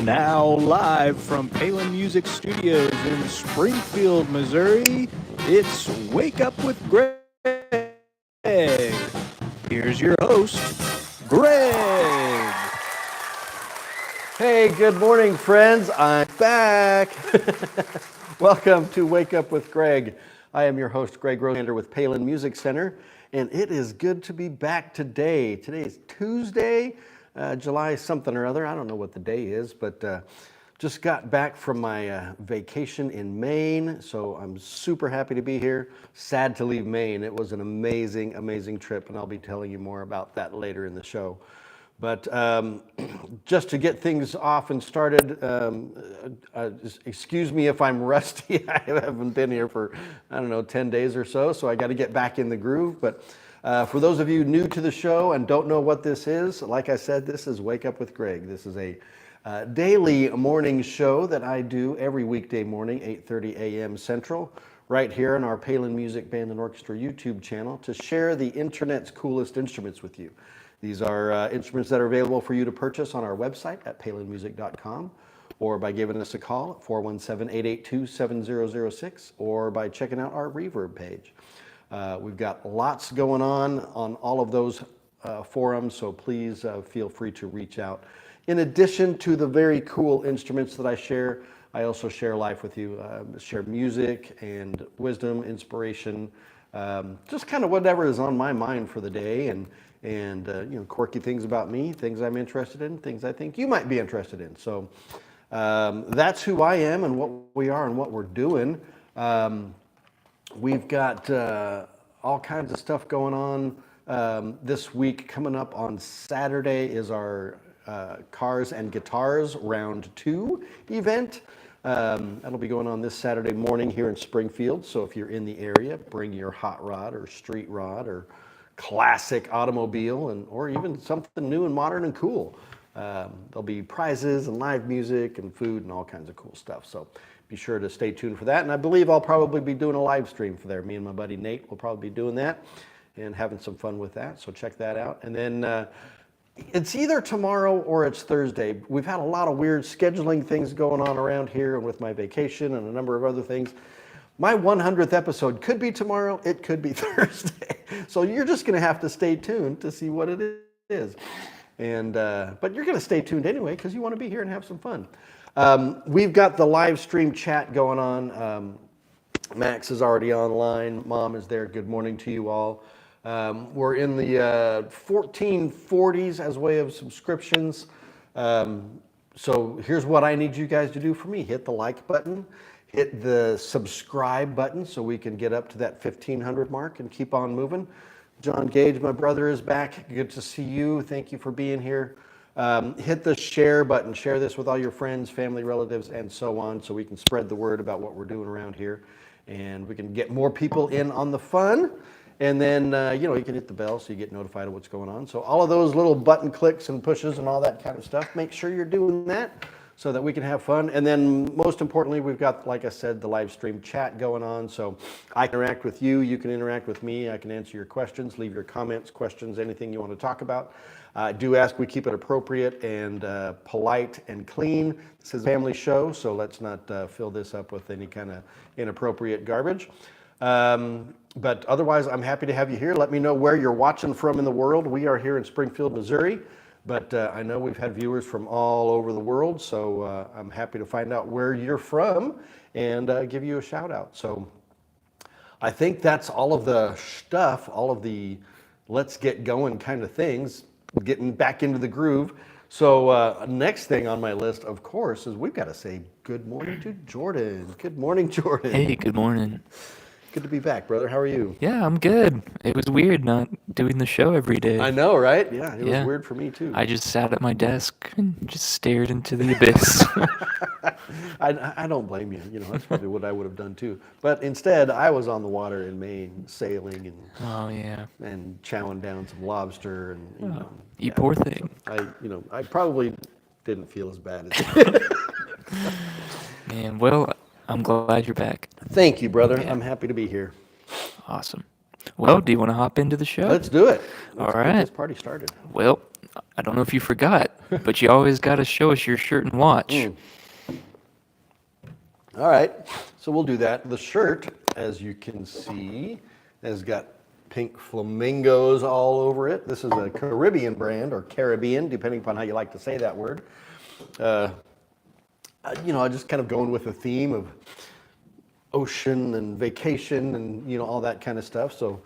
Now live from Palin Music Studios in Springfield, Missouri, it's Wake Up with Greg. Here's your host, Greg. Hey, good morning, friends. I'm back. Welcome to Wake Up with Greg. I am your host, Greg Rosander with Palin Music Center, and it is good to be back today. Today is Tuesday, July something or other. I don't know what the day is, but just got back from my vacation in Maine, so I'm super happy to be here. Sad to leave Maine. It was an amazing, amazing trip, and I'll be telling you more about that later in the show. But just to get things off and started, excuse me if I'm rusty. I haven't been here for, 10 days or so I got to get back in the groove. But for those of you new to the show and don't know what this is, like I said, this is Wake Up with Greg. This is a daily morning show that I do every weekday morning, 8:30 a.m. Central, right here on our Palin Music Band and Orchestra YouTube channel to share the internet's coolest instruments with you. These are instruments that are available for you to purchase on our website at palinmusic.com or by giving us a call at 417-882-7006 or by checking out our Reverb page. We've got lots going on all of those forums, so please feel free to reach out. In addition to the very cool instruments that I share, I also share life with you, share music and wisdom, inspiration, just kind of whatever is on my mind for the day, and quirky things about me, things I'm interested in, things I think you might be interested in. So that's who I am and what we are and what we're doing. We've got all kinds of stuff going on this week. Coming up on Saturday is our Cars and Guitars Round 2 event. That'll be going on this Saturday morning here in Springfield. So if you're in the area, bring your hot rod or street rod or classic automobile or even something new and modern and cool. There'll be prizes and live music and food and all kinds of cool stuff. So be sure to stay tuned for that. And I believe I'll probably be doing a live stream for there. Me and my buddy Nate will probably be doing that and having some fun with that. So check that out. And then it's either tomorrow or it's Thursday. We've had a lot of weird scheduling things going on around here and with my vacation and a number of other things. My 100th episode could be tomorrow, it could be Thursday. So you're just gonna have to stay tuned to see what it is. And but you're gonna stay tuned anyway because you wanna be here and have some fun. We've got the live stream chat going on. Max is already online, Mom is there, good morning to you all. We're in the 1440s as way of subscriptions. So here's what I need you guys to do for me. Hit the like button. Hit the subscribe button so we can get up to that 1,500 mark and keep on moving. John Gage, my brother, is back. Good to see you. Thank you for being here. Hit the share button. Share this with all your friends, family, relatives, and so on so we can spread the word about what we're doing around here. And we can get more people in on the fun. And then, you can hit the bell so you get notified of what's going on. So all of those little button clicks and pushes and all that kind of stuff, make sure you're doing that so that we can have fun. And then most importantly, we've got, like I said, the live stream chat going on. So I can interact with you, you can interact with me, I can answer your questions, leave your comments, questions, anything you want to talk about. I do ask we keep it appropriate and polite and clean. This is a family show, so let's not fill this up with any kind of inappropriate garbage. But otherwise, I'm happy to have you here. Let me know where you're watching from in the world. We are here in Springfield, Missouri. But I know we've had viewers from all over the world, so I'm happy to find out where you're from and give you a shout out. So I think that's all of the stuff, all of the let's get going kind of things, getting back into the groove. So next thing on my list, of course, is we've got to say good morning to Jordan. Good morning, Jordan. Hey, good morning. good to be back, brother. How are you? Yeah, I'm good. It was weird not doing the show every I day. know, right? Yeah, it was Yeah. weird for me too. I just sat at my desk and just stared into the abyss. I don't blame you. You know, that's probably what I would have done too. But instead, I was on the water in Maine, sailing Oh, yeah. and chowing down some lobster, and You poor thing. I probably didn't feel as bad as. Man, well, I'm glad you're back. Thank you, brother. Yeah. I'm happy to be here. Awesome. Well, do you want to hop into the show? Let's do it. All Let's get right. this party started. Well, I don't know if you forgot, but you always got to show us your shirt and watch. All right, so we'll do that. The shirt, as you can see, has got pink flamingos all over it. This is a Caribbean brand, or Caribbean, depending upon how you like to say that word. I just kind of going with the theme of ocean and vacation and all that kind of stuff. So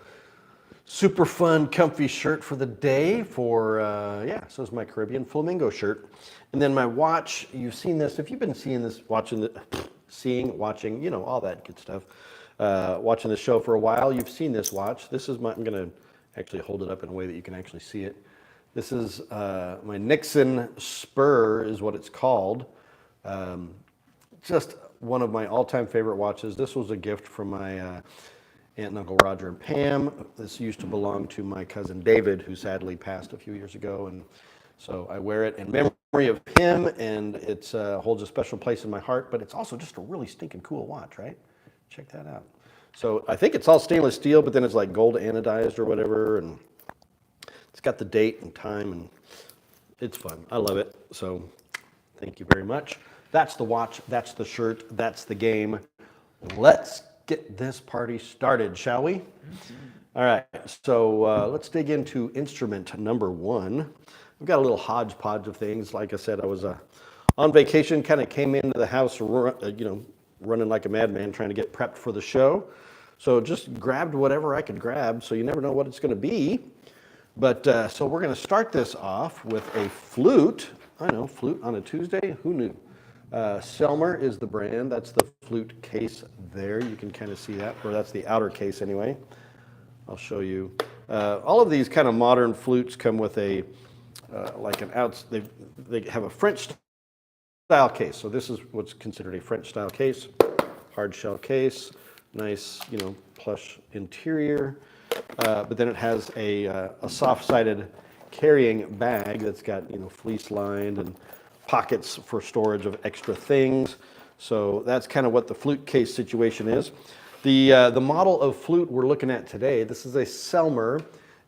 super fun, comfy shirt for the day so it's my Caribbean flamingo shirt. And then my watch, you've seen this, if you've been seeing this, watching, all that good stuff, watching the show for a while, you've seen this watch. This is I'm going to actually hold it up in a way that you can actually see it. This is my Nixon Spur is what it's called. Just one of my all-time favorite watches. This was a gift from my aunt and uncle Roger and Pam. This used to belong to my cousin David, who sadly passed a few years ago, and so I wear it in memory of him, and it holds a special place in my heart, but it's also just a really stinking cool watch, right? Check that out. So I think it's all stainless steel, but then it's like gold anodized or whatever, and it's got the date and time, and it's fun. I love it. So thank you very much. That's the watch, that's the shirt, that's the game. Let's get this party started, shall we? All right, so let's dig into instrument number one. We've got a little hodgepodge of things. Like I said, I was on vacation, kind of came into the house, running like a madman, trying to get prepped for the show. So just grabbed whatever I could grab, so you never know what it's going to be. But so we're going to start this off with a flute. I know, flute on a Tuesday, who knew? Selmer is the brand. That's the flute case there. You can kind of see that, or that's the outer case anyway. I'll show you. All of these kind of modern flutes come with a they have a French style case. So this is what's considered a French style case, hard shell case, nice plush interior. But then it has a soft-sided carrying bag that's got fleece lined and pockets for storage of extra things. So that's kind of what the flute case situation is. The model of flute we're looking at today, this is a Selmer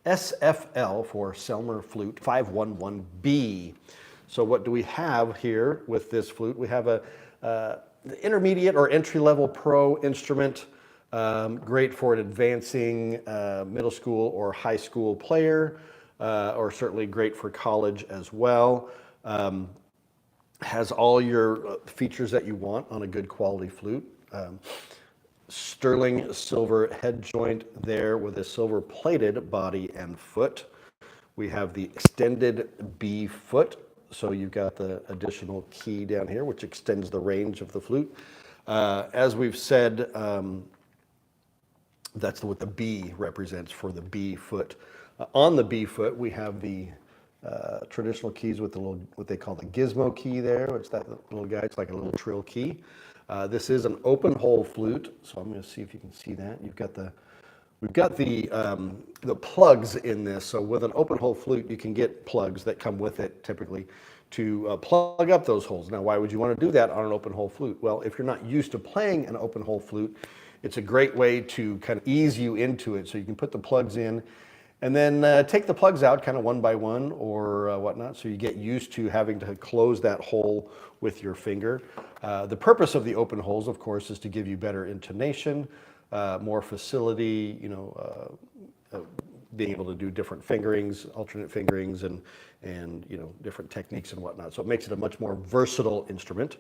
SFL for Selmer Flute 511B. So what do we have here with this flute? We have the intermediate or entry-level pro instrument, great for an advancing middle school or high school player, or certainly great for college as well. Has all your features that you want on a good quality flute. Sterling silver head joint there with a silver plated body and foot. We have the extended B foot. So you've got the additional key down here, which extends the range of the flute. As we've said, that's what the B represents for the B foot. On the B foot, we have the traditional keys with the little, what they call the gizmo key there, which that little guy, it's like a little trill key. This is an open hole flute, so I'm going to see if you can see that. We've got the plugs in this. So with an open hole flute, you can get plugs that come with it typically to plug up those holes. Now, why would you want to do that on an open hole flute? Well, if you're not used to playing an open hole flute, it's a great way to kind of ease you into it. So you can put the plugs in and then take the plugs out kind of one by one or whatnot, so you get used to having to close that hole with your finger. The purpose of the open holes, of course, is to give you better intonation, more facility, being able to do different fingerings, alternate fingerings, and different techniques and whatnot. So it makes it a much more versatile instrument.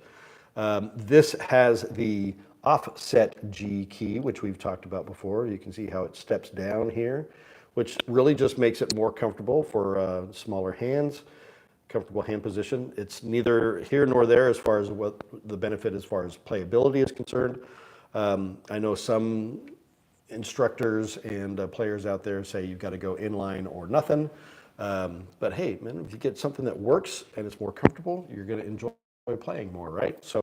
This has the offset G key, which we've talked about before. You can see how it steps down here, which really just makes it more comfortable for smaller hands, comfortable hand position. It's neither here nor there as far as what the benefit as far as playability is concerned. I know some instructors and players out there say you've got to go inline or nothing. But hey, man, if you get something that works and it's more comfortable, you're going to enjoy playing more, right? So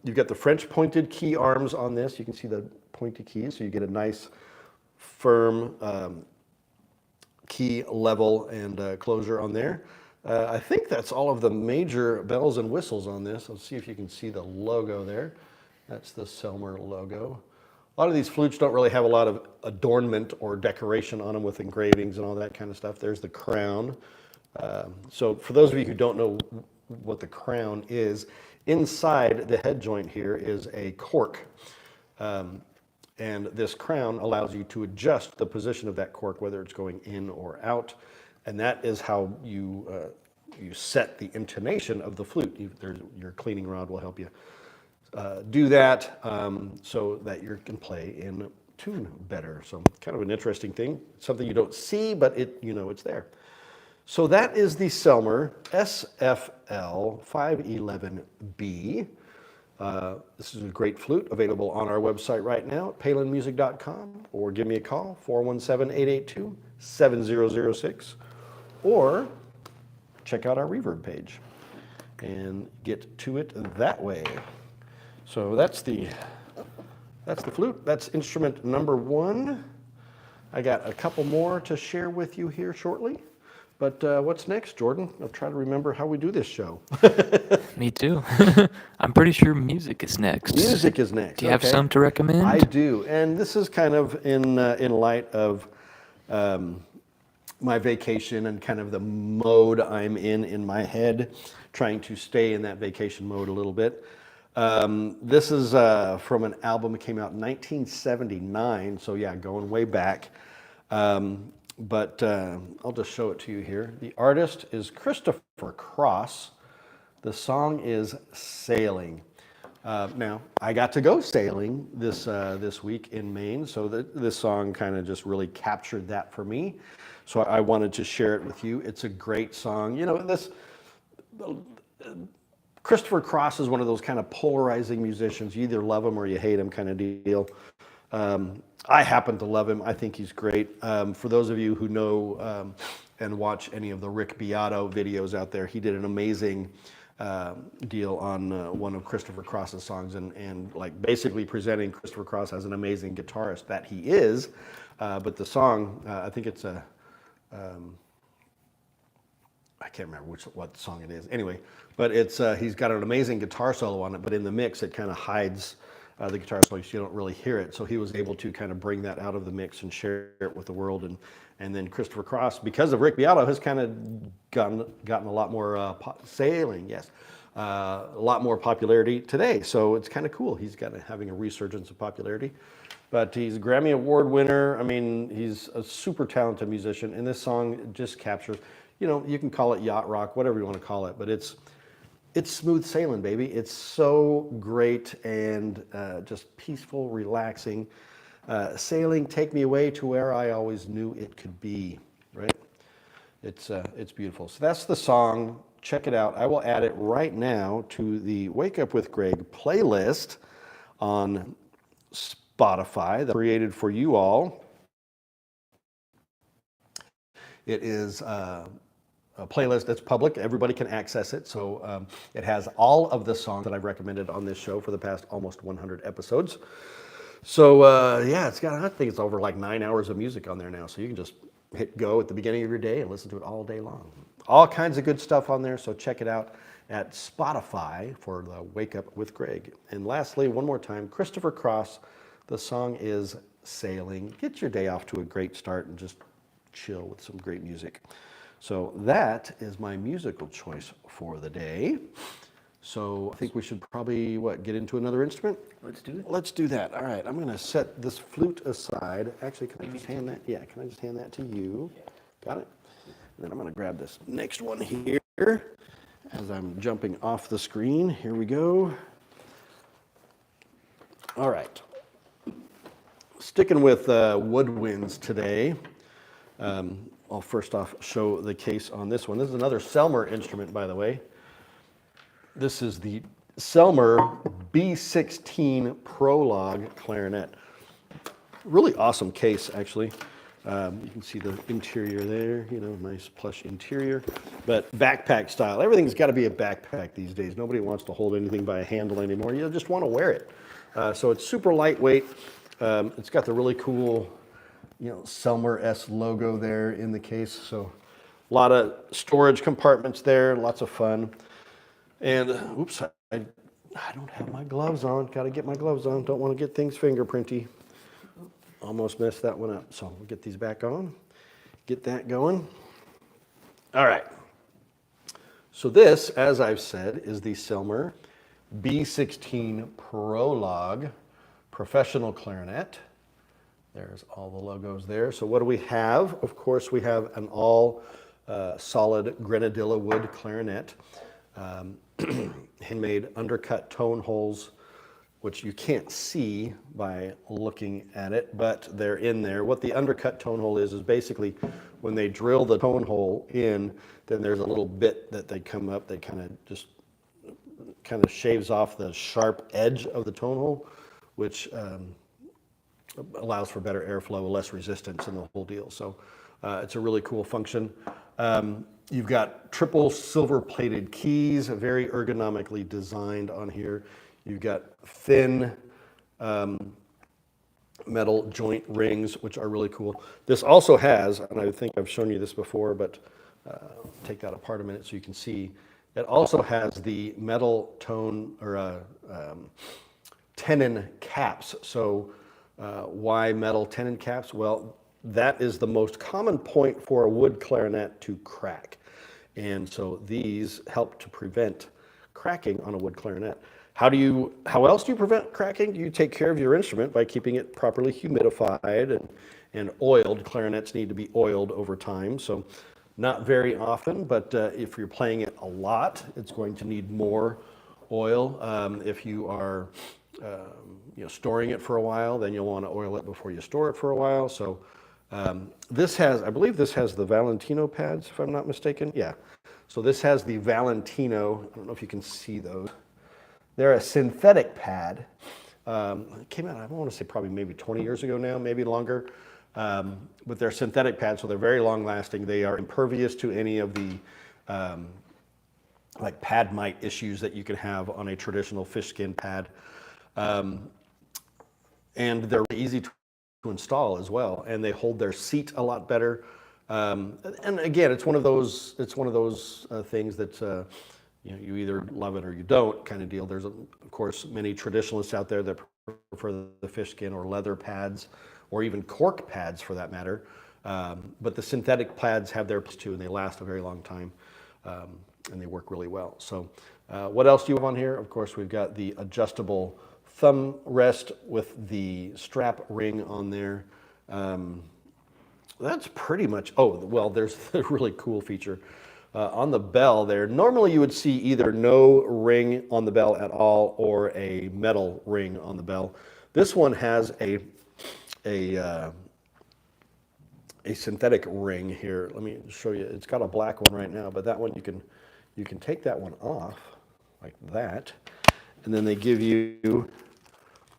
you've got the French pointed key arms on this. You can see the pointy keys, so you get a nice firm key level and closure on there. I think that's all of the major bells and whistles on this. Let's see if you can see the logo there. That's the Selmer logo. A lot of these flutes don't really have a lot of adornment or decoration on them with engravings and all that kind of stuff. There's the crown. So for those of you who don't know what the crown is, inside the head joint here is a cork. And this crown allows you to adjust the position of that cork, whether it's going in or out. And that is how you set the intonation of the flute. Your cleaning rod will help you do that so that you can play in tune better. So kind of an interesting thing, something you don't see, but it's there. So that is the Selmer SFL 511B. This is a great flute available on our website right now at palinmusic.com, or give me a call, 417-882-7006, or check out our Reverb page and get to it that way. So that's the flute. That's instrument number 1. I got a couple more to share with you here shortly. But what's next, Jordan? I'll try to remember how we do this show. Me too. I'm pretty sure music is next. Music is next. Do you have some to recommend? I do, and this is kind of in light of my vacation and kind of the mode I'm in my head, trying to stay in that vacation mode a little bit. This is from an album that came out in 1979, so yeah, going way back. But I'll just show it to you here. The artist is Christopher Cross. The song is Sailing. Now, I got to go sailing this week in Maine, so this song kind of just really captured that for me. So I wanted to share it with you. It's a great song. Christopher Cross is one of those kind of polarizing musicians. You either love him or you hate him kind of deal. I happen to love him. I think he's great. For those of you who know and watch any of the Rick Beato videos out there, he did an amazing deal on one of Christopher Cross's songs and like basically presenting Christopher Cross as an amazing guitarist that he is. But the song, I think it's I can't remember what song it is. Anyway, but it's he's got an amazing guitar solo on it, but in the mix it kind of hides the guitar solo, so you don't really hear it. So he was able to kind of bring that out of the mix and share it with the world. And then Christopher Cross, because of Rick Beato, has kind of gotten a lot more sailing, yes, a lot more popularity today. So it's kind of cool. He's having a resurgence of popularity. But he's a Grammy Award winner. I mean, he's a super talented musician. And this song just captures, you can call it yacht rock, whatever you want to call it, but it's smooth sailing, baby. It's so great and just peaceful, relaxing. Sailing, take me away to where I always knew it could be, right? It's beautiful. So that's the song. Check it out. I will add it right now to the Wake Up with Greg playlist on Spotify that I created for you all. It is a playlist that's public. Everybody can access it. So it has all of the songs that I've recommended on this show for the past almost 100 episodes. So yeah, I think it's over like 9 hours of music on there now. So you can just hit go at the beginning of your day and listen to it all day long. All kinds of good stuff on there. So check it out at Spotify for the Wake Up with Greg. And lastly, one more time, Christopher Cross. The song is Sailing. Get your day off to a great start and just chill with some great music. So that is my musical choice for the day. So I think we should probably, get into another instrument? Let's do it. Let's do that. All right, I'm going to set this flute aside. Actually, can I just hand that? Yeah, can I just hand that to you? Got it? And then I'm going to grab this next one here as I'm jumping off the screen. Here we go. All right. Sticking with woodwinds today. I'll first off show the case on this one. This is another Selmer instrument, by the way. This is the Selmer B16 Prologue clarinet. really awesome case, actually. You can see the interior there, nice plush interior, but backpack style. Everything's got to be a backpack these days. Nobody wants to hold anything by a handle anymore. You just want to wear it. So it's super lightweight. It's got the really cool, Selmer S logo there in the case. So a lot of storage compartments there, lots of fun. And oops, I don't have my gloves on. Got to get my gloves on. Don't want to get things fingerprinty. Almost messed that one up. So we'll get these back on, get that going. All right. So this, as I've said, is the Selmer B16 Prologue Professional Clarinet. There's all the logos there. So what do we have? Of course, we have an all solid grenadilla wood clarinet. Handmade undercut tone holes, which you can't see by looking at it, but they're in there. What the undercut tone hole is basically when they drill the tone hole in, then there's a little bit that they come up, they kind of shaves off the sharp edge of the tone hole, which allows for better airflow, less resistance in the whole deal. So it's a really cool function. You've got triple silver plated keys, very ergonomically designed on here. You've got thin metal joint rings, which are really cool. This also has, and I think I've shown you this before, but take that apart a minute so you can see. It also has the metal tone or tenon caps. So why metal tenon caps? Well, that is the most common point for a wood clarinet to crack. And so these help to prevent cracking on a wood clarinet. How else do you prevent cracking? You take care of your instrument by keeping it properly humidified and oiled. Clarinets need to be oiled over time, so not very often, but if you're playing it a lot, it's going to need more oil. If you are storing it for a while, then you'll want to oil it before you store it for a while. So I believe this has the Valentino pads, if I'm not mistaken. Yeah. So this has the Valentino, I don't know if you can see those. They're a synthetic pad. It came out, I want to say probably maybe 20 years ago now, maybe longer. But they're synthetic pads, so they're very long lasting. They are impervious to any of the like pad mite issues that you can have on a traditional fish skin pad. And they're easy to install as well, and they hold their seat a lot better. And again, it's one of those things that you either love it or you don't kind of deal. There's of course many traditionalists out there that prefer the fish skin or leather pads, or even cork pads for that matter. But the synthetic pads have their place too, and they last a very long time, and they work really well. So what else do you have on here? Of course, we've got the adjustable thumb rest with the strap ring on there. That's pretty much, there's the really cool feature. On the bell there, normally you would see either no ring on the bell at all or a metal ring on the bell. This one has a synthetic ring here. Let me show you. It's got a black one right now, but that one you can take that one off like that, and then they give you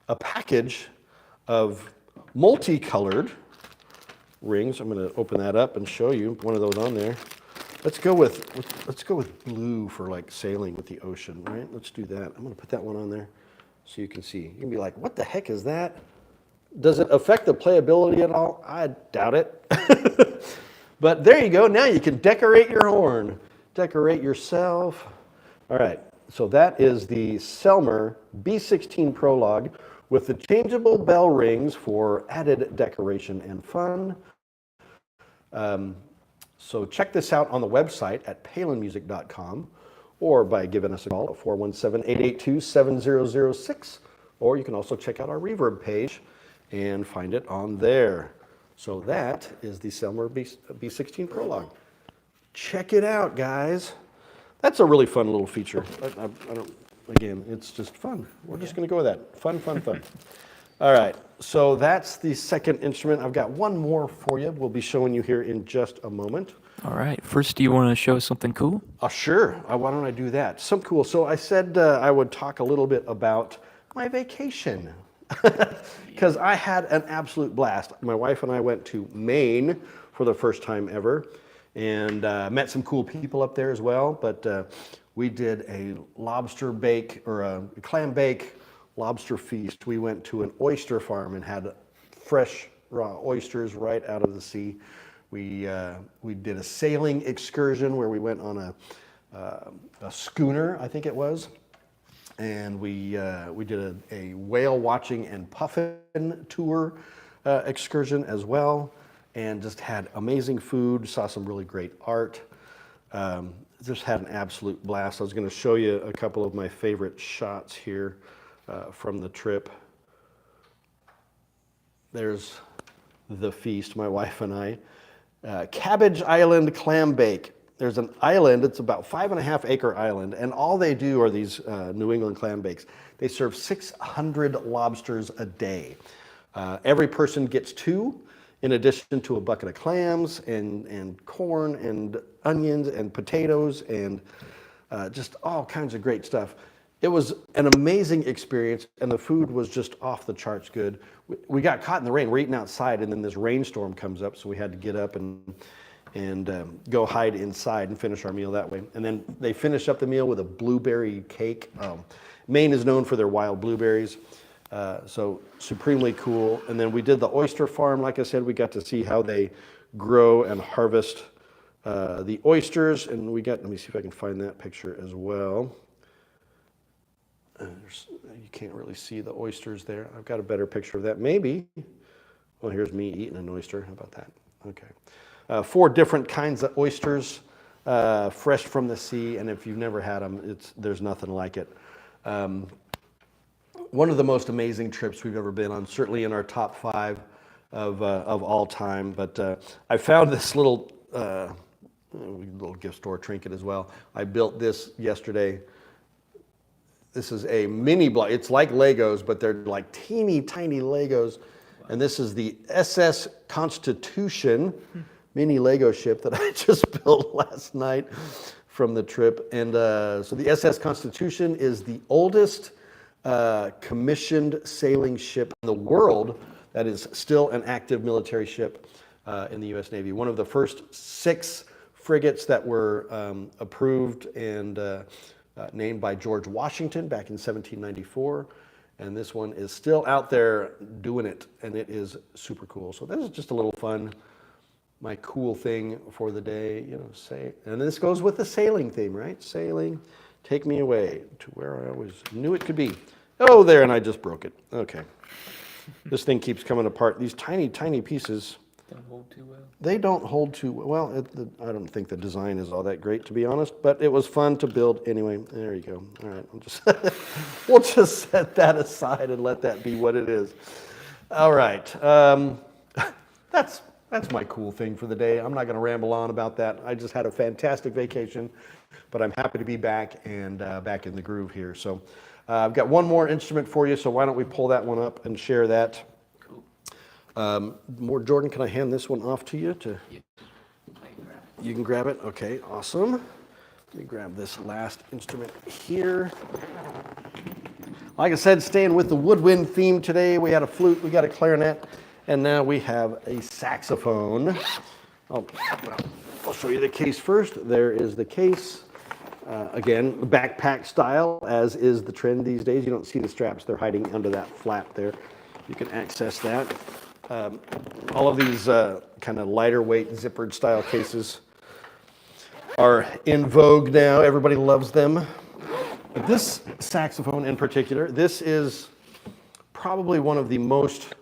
a package of multicolored rings. I'm going to open that up and show you one of those on there. Let's go with blue for like sailing with the ocean, right? Let's do that. I'm going to put that one on there so you can see. You can be like, what the heck is that? Does it affect the playability at all? I doubt it. But there you go. Now you can decorate your horn, decorate yourself. All right. So that is the Selmer B16 Prologue with the changeable bell rings for added decoration and fun. So check this out on the website at palinmusic.com, or by giving us a call at 417-882-7006, or you can also check out our Reverb page and find it on there. So that is the Selmer B16 Prologue. Check it out, guys. That's a really fun little feature. Again, it's just fun. We're just going to go with that. Fun, fun, fun. All right, so that's the second instrument. I've got one more for you. We'll be showing you here in just a moment. All right. First, do you want to show us something cool? Sure. Why don't I do that? Some cool. So I said I would talk a little bit about my vacation because I had an absolute blast. My wife and I went to Maine for the first time ever, and met some cool people up there as well. But we did a lobster bake or a clam bake lobster feast. We went to an oyster farm and had fresh raw oysters right out of the sea. We did a sailing excursion where we went on a schooner, I think it was, and we did a whale watching and puffin tour excursion as well, and just had amazing food. Saw some really great art. Just had an absolute blast. I was going to show you a couple of my favorite shots here from the trip. There's the feast, my wife and I. Cabbage Island clam bake. There's an island, it's about 5.5 acre island, and all they do are these New England clam bakes. They serve 600 lobsters a day. Every person gets 2, in addition to a bucket of clams and corn and onions and potatoes and just all kinds of great stuff. It was an amazing experience, and the food was just off the charts good. We got caught in the rain. We're eating outside, and then this rainstorm comes up, so we had to get up and go hide inside and finish our meal that way. And then they finish up the meal with a blueberry cake. Maine is known for their wild blueberries, so supremely cool. And then we did the oyster farm. Like I said, we got to see how they grow and harvest the oysters, and let me see if I can find that picture as well. You can't really see the oysters there. I've got a better picture of that, maybe. Well, here's me eating an oyster. How about that? Okay. 4 different kinds of oysters, fresh from the sea, and if you've never had them, there's nothing like it. One of the most amazing trips we've ever been on, certainly in our top 5 of all time. But I found this little gift store trinket as well. I built this yesterday. This is a mini block. It's like Legos, but they're like teeny tiny Legos. And this is the SS Constitution mini Lego ship that I just built last night from the trip. And so the SS Constitution is the oldest commissioned sailing ship in the world that is still an active military ship in the U.S. Navy. One of the first 6 frigates that were approved and named by George Washington back in 1794, and this one is still out there doing it, and it is super cool. So this is just a little fun, my cool thing for the day, and this goes with the sailing theme, right? Sailing, take me away to where I always knew it could be. Oh, there, and I just broke it. Okay. This thing keeps coming apart. These tiny, tiny pieces. Don't hold too well. They don't hold too well. I don't think the design is all that great, to be honest, but it was fun to build anyway. There you go. All right, we'll just set that aside and let that be what it is. All right, that's my cool thing for the day. I'm not going to ramble on about that. I just had a fantastic vacation, but I'm happy to be back and back in the groove here. So I've got one more instrument for you, so why don't we pull that one up and share that. Jordan, can I hand this one off to you? Yeah. You can grab it? Okay, awesome. Let me grab this last instrument here. Like I said, staying with the woodwind theme today, we had a flute, we got a clarinet, and now we have a saxophone. I'll show you the case first. There is the case. Again, backpack style, as is the trend these days. You don't see the straps, they're hiding under that flap there. You can access that. All of these kind of lighter weight zippered style cases are in vogue now. Everybody loves them. But this saxophone in particular, this is probably one of the most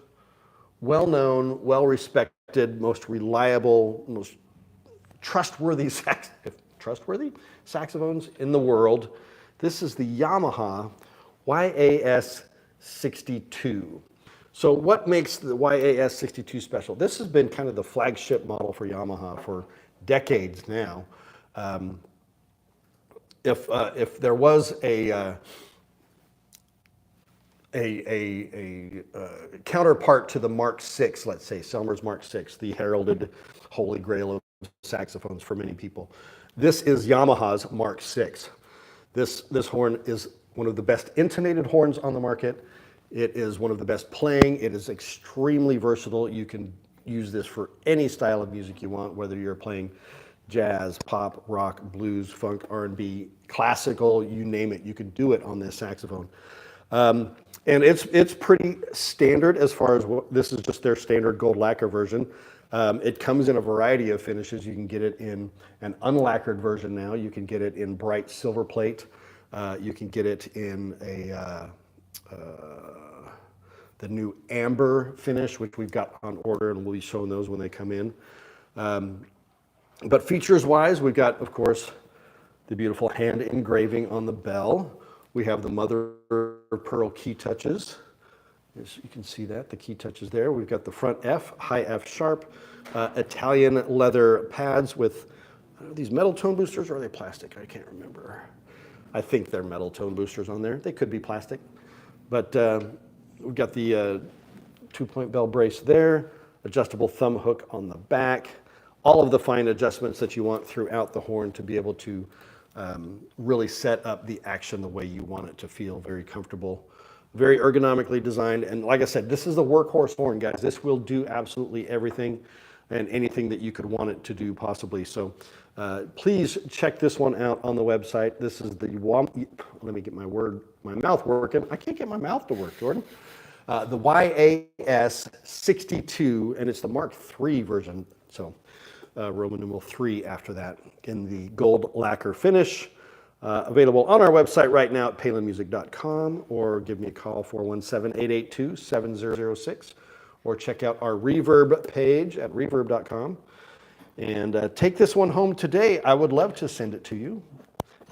well-known, well-respected, most reliable, most trustworthy saxophones in the world. This is the Yamaha YAS 62. So what makes the YAS 62 special? This has been kind of the flagship model for Yamaha for decades now. If there was a counterpart to the Mark VI, let's say Selmer's Mark VI, the heralded holy grail of saxophones for many people, this is Yamaha's Mark VI. This horn is one of the best intonated horns on the market. It is one of the best playing. It is extremely versatile. You can use this for any style of music you want, whether you're playing jazz, pop, rock, blues, funk, R&B, classical, you name it, you can do it on this saxophone. And it's pretty standard as far as this is just their standard gold lacquer version. It comes in a variety of finishes. You can get it in an unlacquered version now. You can get it in bright silver plate. You can get it in the new amber finish, which we've got on order, and we'll be showing those when they come in. But features-wise, we've got, of course, the beautiful hand engraving on the bell. We have the mother pearl key touches. As you can see that, the key touches there. We've got the front F, high F sharp, Italian leather pads with, are these metal tone boosters or are they plastic? I can't remember. I think they're metal tone boosters on there. They could be plastic. But we've got the 2-point bell brace there, adjustable thumb hook on the back, all of the fine adjustments that you want throughout the horn to be able to really set up the action the way you want it to feel, very comfortable, very ergonomically designed. And like I said, this is the workhorse horn, guys. This will do absolutely everything and anything that you could want it to do possibly. So please check this one out on the website. This is the, let me get my mouth working. I can't get my mouth to work, Jordan. The YAS 62, and it's the Mark III version. So Roman numeral 3 after that in the gold lacquer finish. Available on our website right now at palinmusic.com, or give me a call 417-882-7006, or check out our Reverb page at reverb.com. And take this one home today. I would love to send it to you.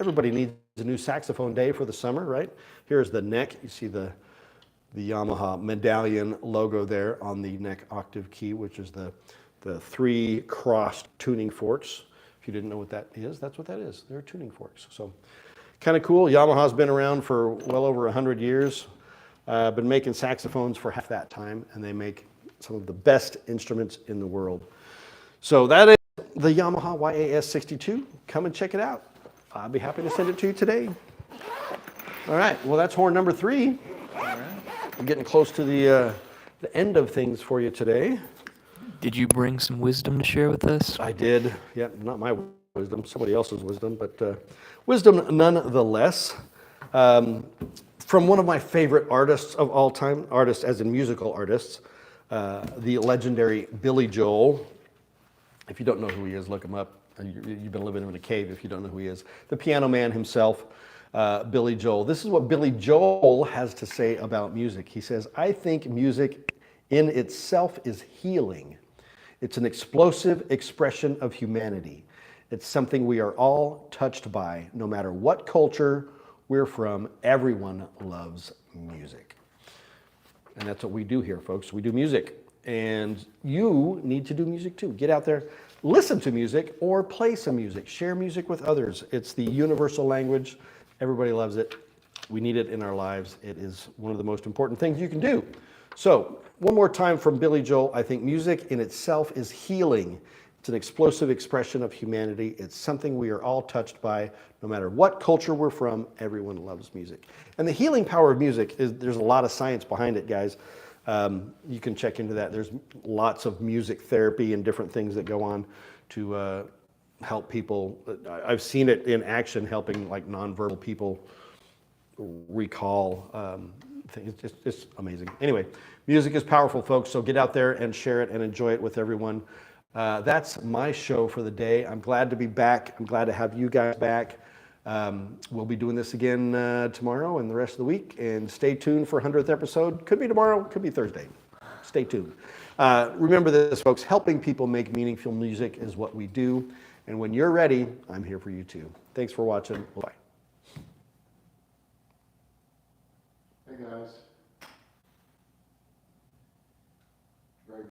Everybody needs a new saxophone day for the summer, right? Here's the neck. You see the Yamaha medallion logo there on the neck octave key, which is the 3 crossed tuning forks. If you didn't know what that is, that's what that is. They're tuning forks. So kind of cool. Yamaha's been around for well over 100 years. Been making saxophones for half that time, and they make some of the best instruments in the world. So that is the Yamaha YAS 62. Come and check it out. I'll be happy to send it to you today. All right, well, that's horn number 3. All right. We're getting close to the end of things for you today. Did you bring some wisdom to share with us? I did. Yeah, not my wisdom, somebody else's wisdom, but wisdom nonetheless. From one of my favorite artists of all time, artists as in musical artists, the legendary Billy Joel. If you don't know who he is, look him up. You've been living in a cave if you don't know who he is. The piano man himself, Billy Joel. This is what Billy Joel has to say about music. He says, "I think music in itself is healing. It's an explosive expression of humanity. It's something we are all touched by, no matter what culture we're from. Everyone loves music." And that's what we do here, folks. We do music. And you need to do music too. Get out there, listen to music, or play some music. Share music with others. It's the universal language. Everybody loves it. We need it in our lives. It is one of the most important things you can do. So, one more time from Billy Joel. I think music in itself is healing. It's an explosive expression of humanity. It's something we are all touched by, no matter what culture we're from. Everyone loves music. And the healing power of music is, there's a lot of science behind it, guys. You can check into that. There's lots of music therapy and different things that go on to help people. I've seen it in action, helping like nonverbal people recall things. It's amazing. Anyway, music is powerful, folks, so get out there and share it and enjoy it with everyone. That's my show for the day. I'm glad to be back. I'm glad to have you guys back. We'll be doing this again tomorrow and the rest of the week. And stay tuned for 100th episode. Could be tomorrow, could be Thursday. Stay tuned. Remember this, folks. Helping people make meaningful music is what we do. And when you're ready, I'm here for you too. Thanks for watching. Bye.